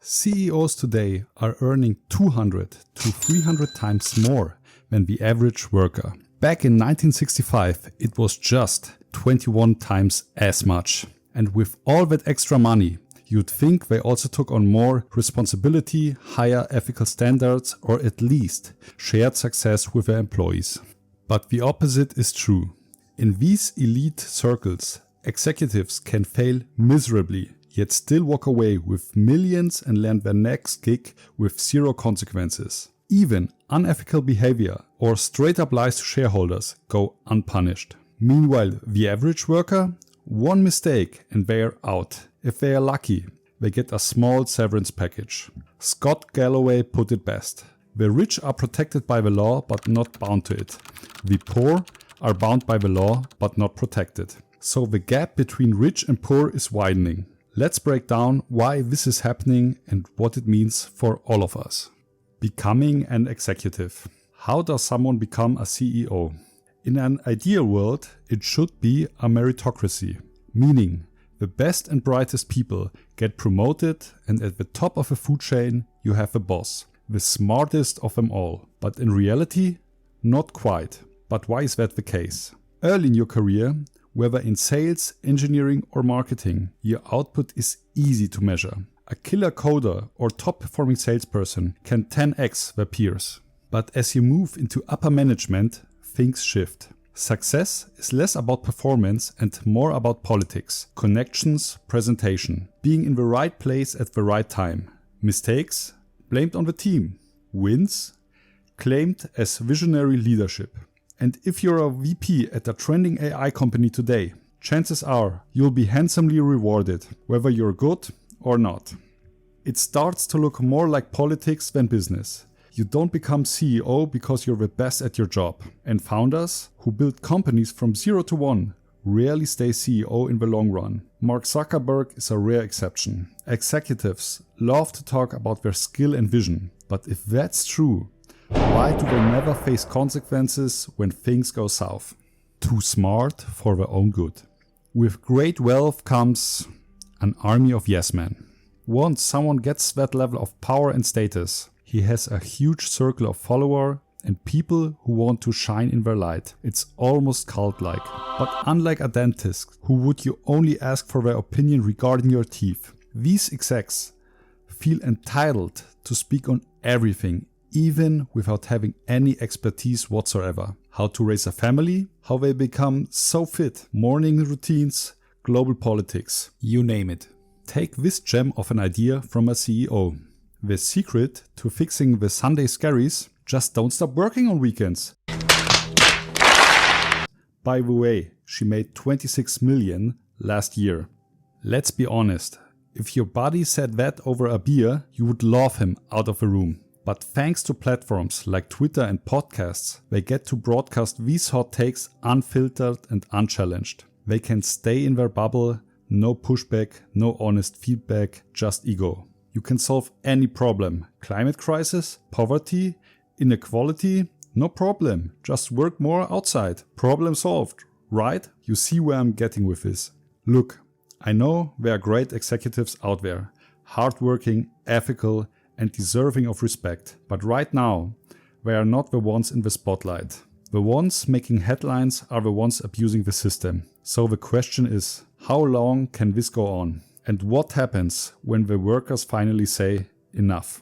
CEOs today are earning 200 to 300 times more than the average worker. Back in 1965, it was just 21 times as much. And with all that extra money, you'd think they also took on more responsibility, higher ethical standards, or at least shared success with their employees. But the opposite is true. In these elite circles, executives can fail miserably, yet still walk away with millions and land their next gig with zero consequences. Even unethical behavior or straight up lies to shareholders go unpunished. Meanwhile, the average worker, one mistake and they are out. If they are lucky, they get a small severance package. Scott Galloway put it best. The rich are protected by the law but not bound to it. The poor are bound by the law but not protected. So the gap between rich and poor is widening. Let's break down why this is happening and what it means for all of us. Becoming an executive. How does someone become a CEO? In an ideal world, it should be a meritocracy, meaning the best and brightest people get promoted, and at the top of a food chain you have a boss, the smartest of them all. But in reality, not quite. But why is that the case? Early in your career, whether in sales, engineering or marketing, your output is easy to measure. A killer coder or top performing salesperson can 10x their peers. But as you move into upper management, things shift. Success is less about performance and more about politics, connections, presentation, being in the right place at the right time. Mistakes? Blamed on the team. Wins? Claimed as visionary leadership. And if you're a VP at a trending AI company today, chances are you'll be handsomely rewarded, whether you're good or not. It starts to look more like politics than business. You don't become CEO because you're the best at your job. And founders who build companies from 0 to 1 rarely stay CEO in the long run. Mark Zuckerberg is a rare exception. Executives love to talk about their skill and vision. But if that's true, why do they never face consequences when things go south? Too smart for their own good. With great wealth comes an army of yes men. Once someone gets that level of power and status, he has a huge circle of followers and people who want to shine in their light. It's almost cult-like. But unlike a dentist, who would you only ask for their opinion regarding your teeth, these execs feel entitled to speak on everything, even without having any expertise whatsoever. How to raise a family, how they become so fit, morning routines, global politics, you name it. Take this gem of an idea from a CEO. The secret to fixing the Sunday scaries: just don't stop working on weekends. By the way, she made 26 million last year. Let's be honest, if your buddy said that over a beer, you would laugh him out of the room. But thanks to platforms like Twitter and podcasts, they get to broadcast these hot takes unfiltered and unchallenged. They can stay in their bubble, no pushback, no honest feedback, just ego. You can solve any problem. Climate crisis, poverty, inequality, no problem. Just work more outside. Problem solved, right? You see where I'm getting with this. Look, I know there are great executives out there, hardworking, ethical, and deserving of respect. But right now, they are not the ones in the spotlight. The ones making headlines are the ones abusing the system. So the question is, how long can this go on? And what happens when the workers finally say enough?